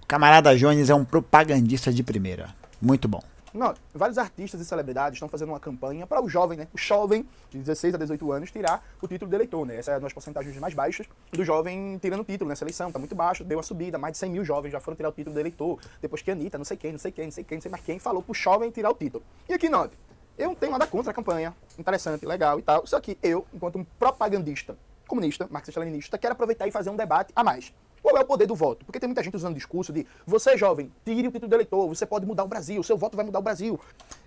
Camarada Jones é um propagandista de primeira. Muito bom. Não, vários artistas e celebridades estão fazendo uma campanha para o jovem, né? O jovem de 16 a 18 anos tirar o título de eleitor, né? Essa é uma das porcentagens mais baixas do jovem tirando o título nessa eleição. Tá muito baixo, deu uma subida. Mais de 100 mil jovens já foram tirar o título de eleitor. Depois que a Anitta, não sei quem, não sei mais quem, falou pro jovem tirar o título. E aqui, note, eu não tenho nada contra a campanha. Interessante, legal e tal. Só que eu, enquanto um propagandista comunista, marxista-leninista, quero aproveitar e fazer um debate a mais. Qual é o poder do voto? Porque tem muita gente usando o discurso de você, jovem, tire o título de eleitor, você pode mudar o Brasil, seu voto vai mudar o Brasil.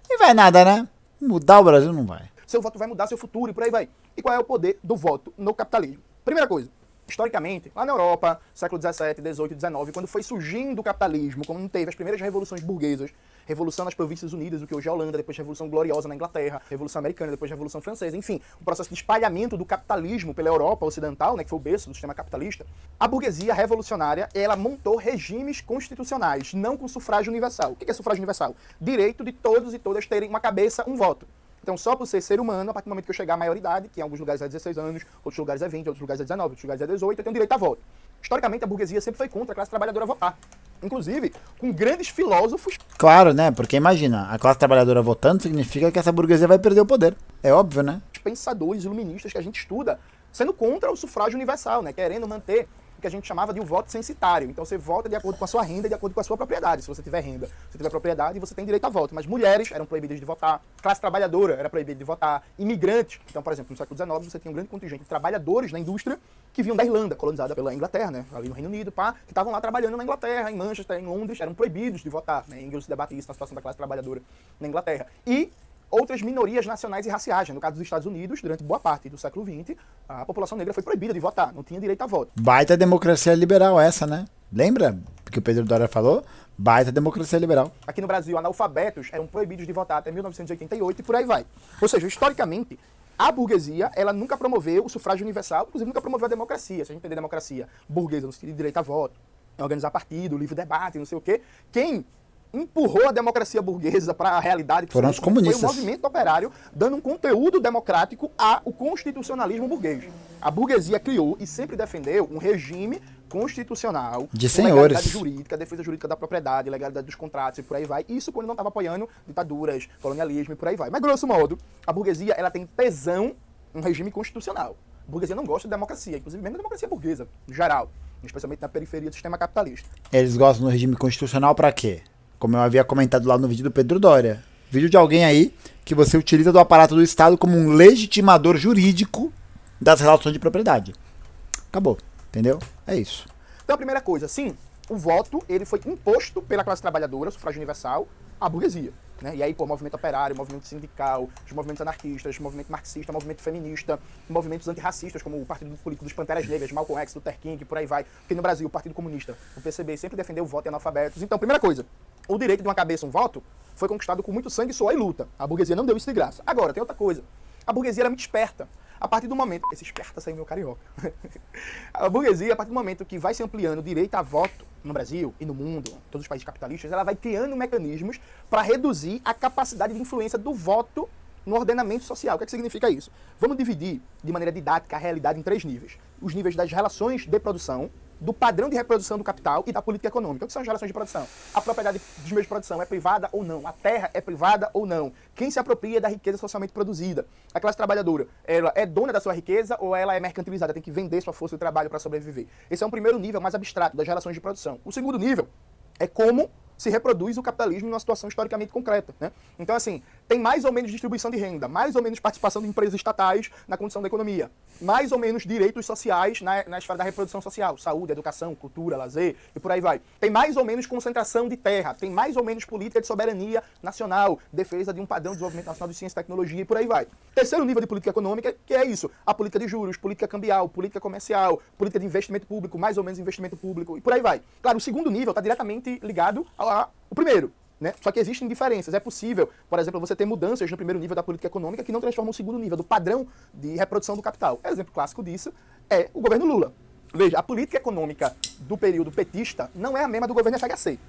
E vai nada, né? Mudar o Brasil não vai. Seu voto vai mudar seu futuro e por aí vai. E qual é o poder do voto no capitalismo? Primeira coisa, historicamente, lá na Europa, século XVII, XVIII, XIX, quando foi surgindo o capitalismo, quando teve as primeiras revoluções burguesas, Revolução nas Províncias Unidas, o que hoje é a Holanda, depois Revolução Gloriosa na Inglaterra, Revolução Americana, depois Revolução Francesa, enfim, o processo de espalhamento do capitalismo pela Europa Ocidental, né, que foi o berço do sistema capitalista, a burguesia revolucionária, ela montou regimes constitucionais, não com sufrágio universal. O que é sufrágio universal? Direito de todos e todas terem uma cabeça, um voto. Então, só por ser humano, a partir do momento que eu chegar à maioridade, que em alguns lugares é 16 anos, outros lugares é 20, outros lugares é 19, outros lugares é 18, eu tenho direito a voto. Historicamente, a burguesia sempre foi contra a classe trabalhadora votar. Inclusive, com grandes filósofos. Claro, né? Porque imagina, a classe trabalhadora votando significa que essa burguesia vai perder o poder. É óbvio, né? Pensadores iluministas que a gente estuda, sendo contra o sufrágio universal, né? Querendo manter o que a gente chamava de um voto censitário. Então você vota de acordo com a sua renda, de acordo com a sua propriedade. Se você tiver renda, se você tiver propriedade, você tem direito a voto. Mas mulheres eram proibidas de votar, classe trabalhadora era proibida de votar, imigrantes. Então, por exemplo, no século XIX você tinha um grande contingente de trabalhadores na indústria que vinham da Irlanda, colonizada pela Inglaterra, né? Ali no Reino Unido, que estavam lá trabalhando na Inglaterra, em Manchester, em Londres, eram proibidos de votar. Né? Engels debate isso na situação da classe trabalhadora na Inglaterra. E outras minorias nacionais e raciais. No caso dos Estados Unidos, durante boa parte do século XX, a população negra foi proibida de votar, não tinha direito a voto. Baita democracia liberal essa, né? Lembra que o Pedro Doria falou? Baita democracia liberal. Aqui no Brasil, analfabetos eram proibidos de votar até 1988 e por aí vai. Ou seja, historicamente, a burguesia, ela nunca promoveu o sufrágio universal, inclusive nunca promoveu a democracia. Se a gente entender democracia burguesa, no sentido de direito a voto, organizar partido, livre debate, não sei o quê, quem empurrou a democracia burguesa para a realidade foram os comunistas. Foi o movimento operário dando um conteúdo democrático ao constitucionalismo burguês. A burguesia criou e sempre defendeu um regime constitucional, de com senhores, legalidade jurídica, defesa jurídica da propriedade, legalidade dos contratos e por aí vai. Isso quando não estava apoiando ditaduras, colonialismo e por aí vai. Mas, grosso modo, a burguesia ela tem tesão em um regime constitucional. A burguesia não gosta de democracia, inclusive mesmo da democracia burguesa, em geral, especialmente na periferia do sistema capitalista. Eles gostam do regime constitucional para quê? Como eu havia comentado lá no vídeo do Pedro Doria. Vídeo de alguém aí que você utiliza do aparato do Estado como um legitimador jurídico das relações de propriedade. Acabou. Entendeu? É isso. Então a primeira coisa, sim, o voto ele foi imposto pela classe trabalhadora, sufrágio universal, à burguesia. Né? E aí, pô, movimento operário, movimento sindical, os movimentos anarquistas, movimento marxista, movimento feminista, movimentos antirracistas, como o Partido Político dos Panteras Negras, Malcolm X, Luther King, por aí vai. Porque no Brasil, o Partido Comunista, o PCB, sempre defendeu o voto em analfabetos. Então, primeira coisa, o direito de uma cabeça, um voto, foi conquistado com muito sangue, suor e luta. A burguesia não deu isso de graça. Agora, tem outra coisa. A burguesia era muito esperta. A partir do momento... Esse esperta saiu meu carioca. A burguesia, a partir do momento que vai se ampliando o direito a voto no Brasil e no mundo, em todos os países capitalistas, ela vai criando mecanismos para reduzir a capacidade de influência do voto no ordenamento social. O que é que significa isso? Vamos dividir, de maneira didática, a realidade em 3 níveis. Os níveis das relações de produção, do padrão de reprodução do capital e da política econômica. O que são as relações de produção? A propriedade dos meios de produção é privada ou não? A terra é privada ou não? Quem se apropria da riqueza socialmente produzida? A classe trabalhadora, ela é dona da sua riqueza ou ela é mercantilizada? Tem que vender sua força de trabalho para sobreviver. Esse é um primeiro nível mais abstrato das relações de produção. O segundo nível é como se reproduz o capitalismo numa situação historicamente concreta. Né? Então, assim, tem mais ou menos distribuição de renda, mais ou menos participação de empresas estatais na condição da economia, mais ou menos direitos sociais na esfera da reprodução social, saúde, educação, cultura, lazer e por aí vai. Tem mais ou menos concentração de terra, tem mais ou menos política de soberania nacional, defesa de um padrão de desenvolvimento nacional de ciência e tecnologia e por aí vai. Terceiro nível de política econômica, que é isso, a política de juros, política cambial, política comercial, política de investimento público, mais ou menos investimento público e por aí vai. Claro, o segundo nível está diretamente ligado ao primeiro. Né? Só que existem diferenças. É possível, por exemplo, você ter mudanças no primeiro nível da política econômica que não transformam o segundo nível do padrão de reprodução do capital. Exemplo clássico disso é o governo Lula. Veja, a política econômica do período petista não é a mesma do governo FHC.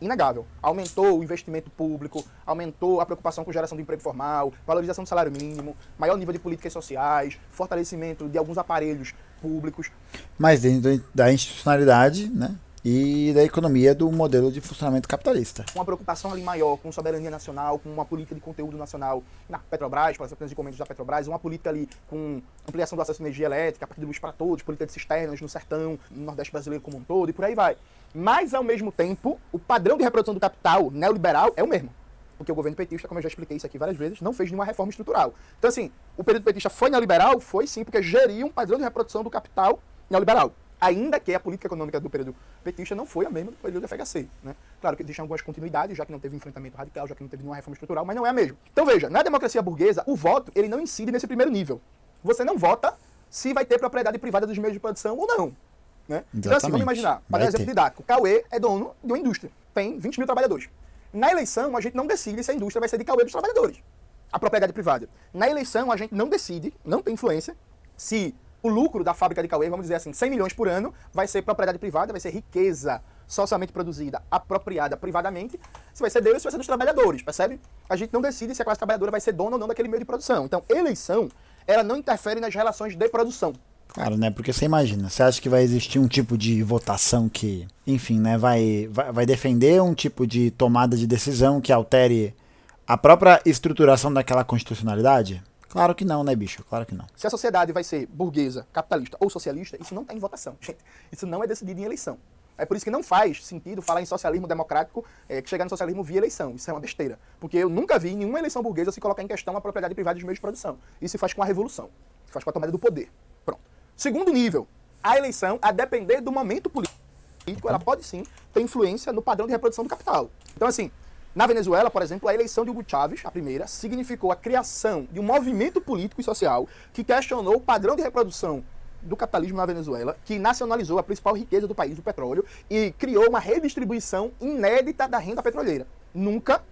Inegável. Aumentou o investimento público, aumentou a preocupação com geração de emprego formal, valorização do salário mínimo, maior nível de políticas sociais, fortalecimento de alguns aparelhos públicos. Mas dentro da institucionalidade, né? e da economia do modelo de funcionamento capitalista. Uma preocupação ali maior com soberania nacional, com uma política de conteúdo nacional na Petrobras, por exemplo, nas encomendas da Petrobras, uma política ali com ampliação do acesso à energia elétrica, a partir de luz para todos, política de cisternas no sertão, no Nordeste brasileiro como um todo, e por aí vai. Mas, ao mesmo tempo, o padrão de reprodução do capital neoliberal é o mesmo. Porque o governo petista, como eu já expliquei isso aqui várias vezes, não fez nenhuma reforma estrutural. Então, assim, o período petista foi neoliberal? Foi sim, porque geria um padrão de reprodução do capital neoliberal. Ainda que a política econômica do período petista não foi a mesma do período do FHC, né? Claro que existem algumas continuidades, já que não teve enfrentamento radical, já que não teve nenhuma reforma estrutural, mas não é a mesma. Então veja, na democracia burguesa, o voto ele não incide nesse primeiro nível. Você não vota se vai ter propriedade privada dos meios de produção ou não. Né? Então assim, vamos imaginar, para dar um exemplo didático, Cauê é dono de uma indústria, tem 20 mil trabalhadores. Na eleição, a gente não decide se a indústria vai ser de Cauê dos trabalhadores, a propriedade privada. Na eleição, a gente não decide, não tem influência, se o lucro da fábrica de Cauê, vamos dizer assim, 100 milhões por ano, vai ser propriedade privada, vai ser riqueza socialmente produzida, apropriada privadamente, se vai ser dele ou se vai ser dos trabalhadores, percebe? A gente não decide se a classe trabalhadora vai ser dona ou não daquele meio de produção. Então, eleição, ela não interfere nas relações de produção. Claro, né? Porque você imagina, você acha que vai existir um tipo de votação que, enfim, né, vai defender um tipo de tomada de decisão que altere a própria estruturação daquela constitucionalidade? Claro que não, né, bicho? Claro que não. Se a sociedade vai ser burguesa, capitalista ou socialista, isso não está em votação, gente. Isso não é decidido em eleição. É por isso que não faz sentido falar em socialismo democrático, que chegar no socialismo via eleição. Isso é uma besteira. Porque eu nunca vi em nenhuma eleição burguesa se colocar em questão a propriedade privada dos meios de produção. Isso se faz com a revolução. Se faz com a tomada do poder. Pronto. Segundo nível, a eleição, a depender do momento político, ela pode sim ter influência no padrão de reprodução do capital. Então, assim, na Venezuela, por exemplo, a eleição de Hugo Chávez, a primeira, significou a criação de um movimento político e social que questionou o padrão de reprodução do capitalismo na Venezuela, que nacionalizou a principal riqueza do país, o petróleo, e criou uma redistribuição inédita da renda petroleira. Nunca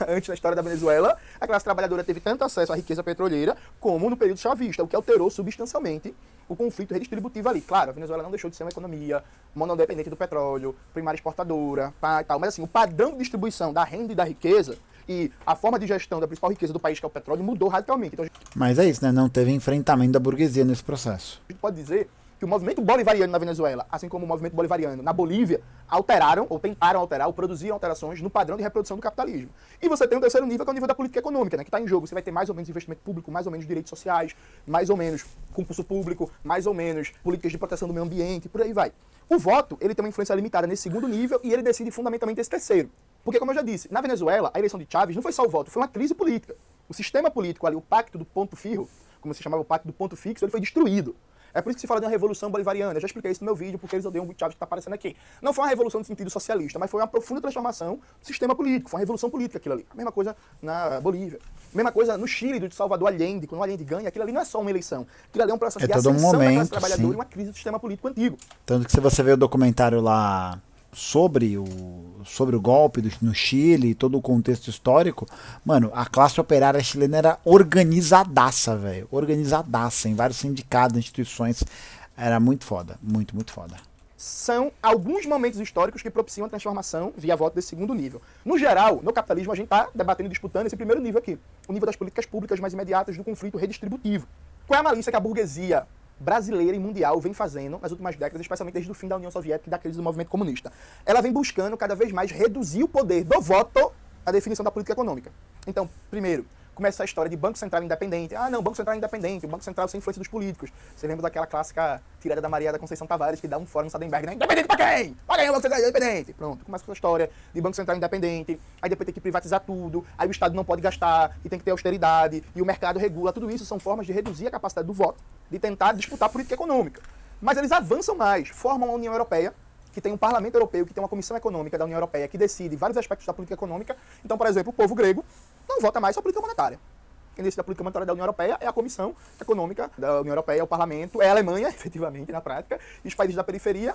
antes na história da Venezuela, a classe trabalhadora teve tanto acesso à riqueza petroleira como no período chavista, o que alterou substancialmente o conflito redistributivo ali. Claro, a Venezuela não deixou de ser uma economia monodependente do petróleo, primária exportadora, e tal, mas assim, o padrão de distribuição da renda e da riqueza e a forma de gestão da principal riqueza do país, que é o petróleo, mudou radicalmente. Então, mas é isso, né? Não teve enfrentamento da burguesia nesse processo. A gente pode dizer que o movimento bolivariano na Venezuela, assim como o movimento bolivariano na Bolívia, alteraram, ou tentaram alterar, ou produziram alterações no padrão de reprodução do capitalismo. E você tem um terceiro nível, que é o nível da política econômica, né, que está em jogo. Você vai ter mais ou menos investimento público, mais ou menos direitos sociais, mais ou menos concurso público, mais ou menos políticas de proteção do meio ambiente, por aí vai. O voto, ele tem uma influência limitada nesse segundo nível e ele decide fundamentalmente esse terceiro. Porque, como eu já disse, na Venezuela, a eleição de Chávez não foi só o voto, foi uma crise política. O sistema político ali, o pacto do ponto firro, como se chamava o pacto do ponto fixo, ele foi destruído. É por isso que se fala de uma revolução bolivariana. Eu já expliquei isso no meu vídeo, porque eles odeiam o Hugo Chávez que está aparecendo aqui. Não foi uma revolução no sentido socialista, mas foi uma profunda transformação do sistema político. Foi uma revolução política aquilo ali. A mesma coisa na Bolívia. A mesma coisa no Chile, do Salvador Allende. Quando o Allende ganha, aquilo ali não é só uma eleição. Aquilo ali é um processo de ascensão da classe trabalhadora e uma crise do sistema político antigo. Tanto que se você vê o documentário lá sobre o golpe no Chile, todo o contexto histórico, mano, a classe operária chilena era organizadaça, velho. Organizadaça, em vários sindicatos, instituições. Era muito foda, muito, muito foda. São alguns momentos históricos que propiciam a transformação via voto desse segundo nível. No geral, no capitalismo, a gente está debatendo e disputando esse primeiro nível aqui. O nível das políticas públicas mais imediatas do conflito redistributivo. Qual é a malícia que a burguesia brasileira e mundial vem fazendo nas últimas décadas, especialmente desde o fim da União Soviética e da crise do movimento comunista? Ela vem buscando cada vez mais reduzir o poder do voto à definição da política econômica. Então, primeiro, começa a história de Banco Central independente. Ah, não, Banco Central independente, o Banco Central sem influência dos políticos. Você lembra daquela clássica tirada da Maria da Conceição Tavares, que dá um fórum no Sadenberg, né? Independente pra quem? Pra quem é o Banco Central independente? Pronto, começa com essa história de Banco Central independente, aí depois tem que privatizar tudo, aí o Estado não pode gastar, e tem que ter austeridade, e o mercado regula. Tudo isso são formas de reduzir a capacidade do voto, de tentar disputar a política econômica. Mas eles avançam mais, formam a União Europeia, que tem um parlamento europeu, que tem uma comissão econômica da União Europeia, que decide vários aspectos da política econômica. Então, por exemplo, o povo grego não vota mais sobre a política monetária. Quem decide a política monetária da União Europeia é a Comissão Econômica da União Europeia, é o Parlamento, é a Alemanha, efetivamente, na prática, e os países da periferia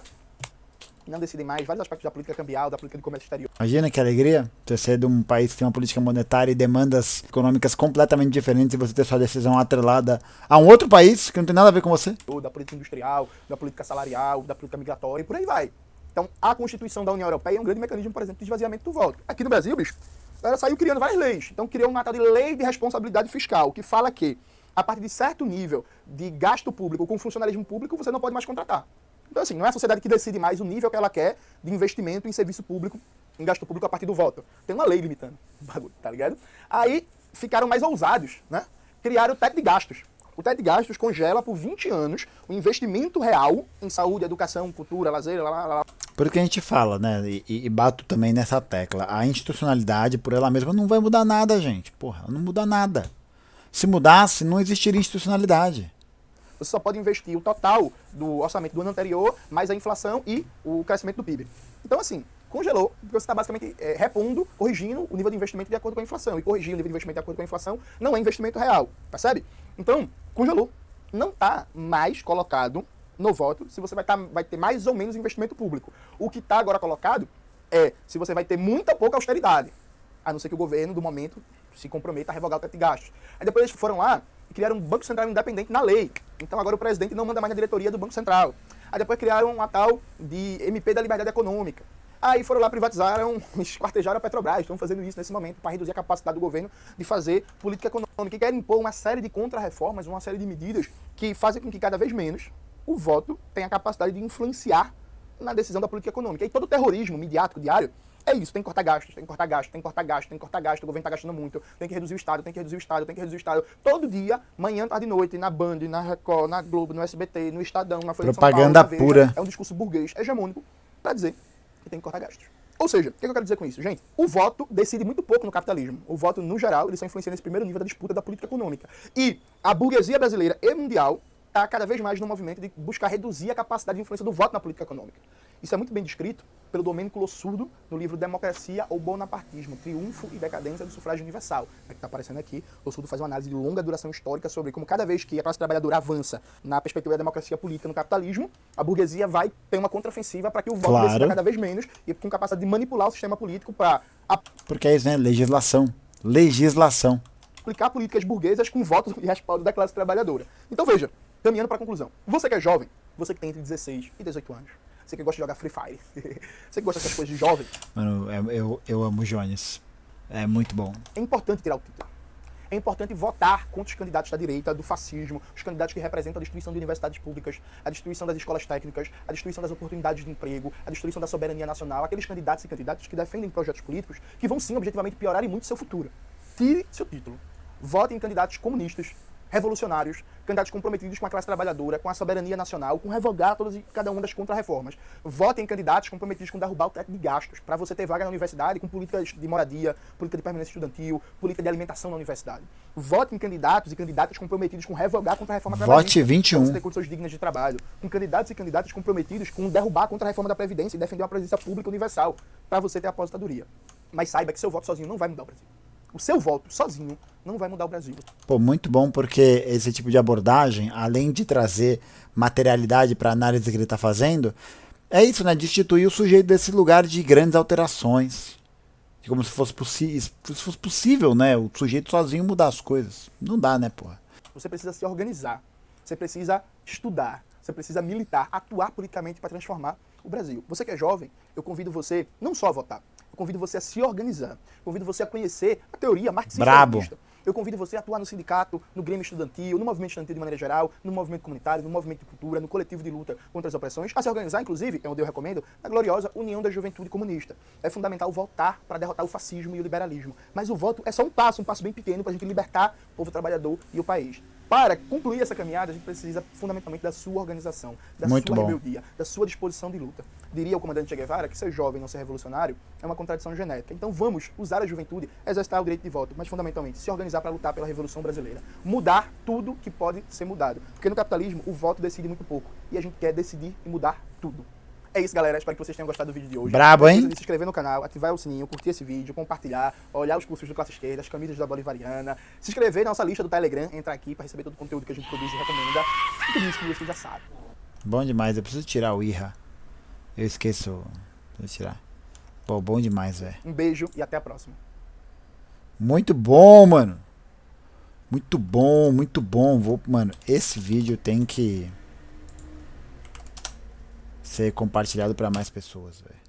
não decidem mais vários aspectos da política cambial, da política de comércio exterior. Imagina que alegria você ser de um país que tem uma política monetária e demandas econômicas completamente diferentes e você ter sua decisão atrelada a um outro país que não tem nada a ver com você. Da política industrial, da política salarial, da política migratória e por aí vai. Então, a Constituição da União Europeia é um grande mecanismo, por exemplo, de esvaziamento do voto. Aqui no Brasil, bicho, ela saiu criando várias leis. Então, criou uma tal de Lei de Responsabilidade Fiscal, que fala que, a partir de certo nível de gasto público com funcionalismo público, você não pode mais contratar. Então, assim, não é a sociedade que decide mais o nível que ela quer de investimento em serviço público, em gasto público a partir do voto. Tem uma lei limitando o bagulho, tá ligado? Aí ficaram mais ousados, né? Criaram o teto de gastos. O teto de gastos congela por 20 anos o investimento real em saúde, educação, cultura, lazer, lá. Por isso que a gente fala, né? E bato também nessa tecla. A institucionalidade, por ela mesma, não vai mudar nada, gente. Porra, não muda nada. Se mudasse, não existiria institucionalidade. Você só pode investir o total do orçamento do ano anterior, mais a inflação e o crescimento do PIB. Então, assim, congelou, porque você está basicamente repondo, corrigindo o nível de investimento de acordo com a inflação. E corrigir o nível de investimento de acordo com a inflação não é investimento real, percebe? Então, congelou. Não está mais colocado no voto se você vai ter mais ou menos investimento público. O que está agora colocado é se você vai ter muita ou pouca austeridade, a não ser que o governo, do momento, se comprometa a revogar o teto de gastos. Aí depois eles foram lá e criaram um Banco Central independente na lei. Então agora o presidente não manda mais na diretoria do Banco Central. Aí depois criaram uma tal de MP da Liberdade Econômica. Aí foram lá, privatizaram, esquartejaram a Petrobras. Estão fazendo isso nesse momento para reduzir a capacidade do governo de fazer política econômica. E querem impor uma série de contra-reformas, uma série de medidas que fazem com que cada vez menos o voto tenha a capacidade de influenciar na decisão da política econômica. E todo o terrorismo midiático diário é isso, tem que cortar gastos, tem que cortar gastos, tem que cortar gastos, tem que cortar gastos, o governo está gastando muito, tem que reduzir o Estado, tem que reduzir o Estado, tem que reduzir o Estado. Todo dia, manhã, tarde e noite, na Band, na Record, na Globo, no SBT, no Estadão, na Folha de São Paulo, Propaganda na Veja, pura. é um discurso burguês, hegemônico, para dizer que tem que cortar gastos. Ou seja, o que eu quero dizer com isso? Gente, o voto decide muito pouco no capitalismo. O voto, no geral, ele só influencia nesse primeiro nível da disputa da política econômica. E a burguesia brasileira e mundial está cada vez mais no movimento de buscar reduzir a capacidade de influência do voto na política econômica. Isso é muito bem descrito pelo Domênico Lossurdo no livro Democracia ou Bonapartismo, Triunfo e Decadência do Sufrágio Universal. É que está aparecendo aqui. Lossurdo faz uma análise de longa duração histórica sobre como cada vez que a classe trabalhadora avança na perspectiva da democracia política no capitalismo, a burguesia vai ter uma contraofensiva para que o voto decida cada vez menos e com capacidade de manipular o sistema político para Porque é isso, né? Legislação. Legislação. aplicar políticas burguesas com voto e respaldo da classe trabalhadora. Então veja, caminhando para a conclusão. Você que é jovem, você que tem entre 16 e 18 anos, você que gosta de jogar Free Fire, você que gosta dessas coisas de jovem. Mano, eu amo o Jones. É muito bom. É importante tirar o título. É importante votar contra os candidatos da direita, do fascismo, os candidatos que representam a destruição de universidades públicas, a destruição das escolas técnicas, a destruição das oportunidades de emprego, a destruição da soberania nacional, aqueles candidatos e candidatas que defendem projetos políticos que vão sim, objetivamente, piorar muito seu futuro. Tire seu título. Vote em candidatos comunistas, revolucionários, candidatos comprometidos com a classe trabalhadora, com a soberania nacional, com revogar todas e cada uma das contra-reformas. Vote em candidatos comprometidos com derrubar o teto de gastos, para você ter vaga na universidade com políticas de moradia, política de permanência estudantil, política de alimentação na universidade. Vote em candidatos e candidatas comprometidos com revogar contra a reforma trabalhista. Vote 21. Para você ter condições dignas de trabalho. Com candidatos e candidatas comprometidos com derrubar contra a reforma da Previdência e defender uma previdência pública universal, para você ter aposentadoria. Mas saiba que seu voto sozinho não vai mudar o Brasil. O seu voto sozinho não vai mudar o Brasil. Pô, muito bom, porque esse tipo de abordagem, além de trazer materialidade para a análise que ele está fazendo, é isso, né? Destituir o sujeito desse lugar de grandes alterações. Como se fosse possível, né? O sujeito sozinho mudar as coisas. Não dá, né, porra? Você precisa se organizar. Você precisa estudar. Você precisa militar, atuar politicamente para transformar o Brasil. Você que é jovem, eu convido você não só a votar, eu convido você a se organizar. Eu convido você a conhecer a teoria marxista-leninista. Eu convido você a atuar no sindicato, no grêmio estudantil, no movimento estudantil de maneira geral, no movimento comunitário, no movimento de cultura, no coletivo de luta contra as opressões, a se organizar, inclusive, é onde eu recomendo, na gloriosa União da Juventude Comunista. É fundamental voltar para derrotar o fascismo e o liberalismo. Mas o voto é só um passo bem pequeno para a gente libertar o povo trabalhador e o país. Para concluir essa caminhada, a gente precisa fundamentalmente da sua organização, da sua rebeldia, da sua disposição de luta. Diria o comandante Che Guevara que ser jovem e não ser revolucionário é uma contradição genética. Então vamos usar a juventude, exercitar o direito de voto, mas fundamentalmente se organizar para lutar pela Revolução Brasileira. Mudar tudo que pode ser mudado. Porque no capitalismo o voto decide muito pouco. E a gente quer decidir e mudar tudo. É isso, galera. Espero que vocês tenham gostado do vídeo de hoje. Brabo, hein? Se inscrever no canal, ativar o sininho, curtir esse vídeo, compartilhar, olhar os cursos do Classe Esquerda, as camisas da Bolivariana, se inscrever na nossa lista do Telegram, entrar aqui para receber todo o conteúdo que a gente produz e recomenda. E tudo isso que você já sabe. Bom demais. Eu preciso tirar o IRA. Eu esqueço. Preciso tirar. Pô, bom demais, velho. Um beijo e até a próxima. Muito bom, mano. Muito bom, muito bom. Mano, esse vídeo tem que ser compartilhado para mais pessoas, velho.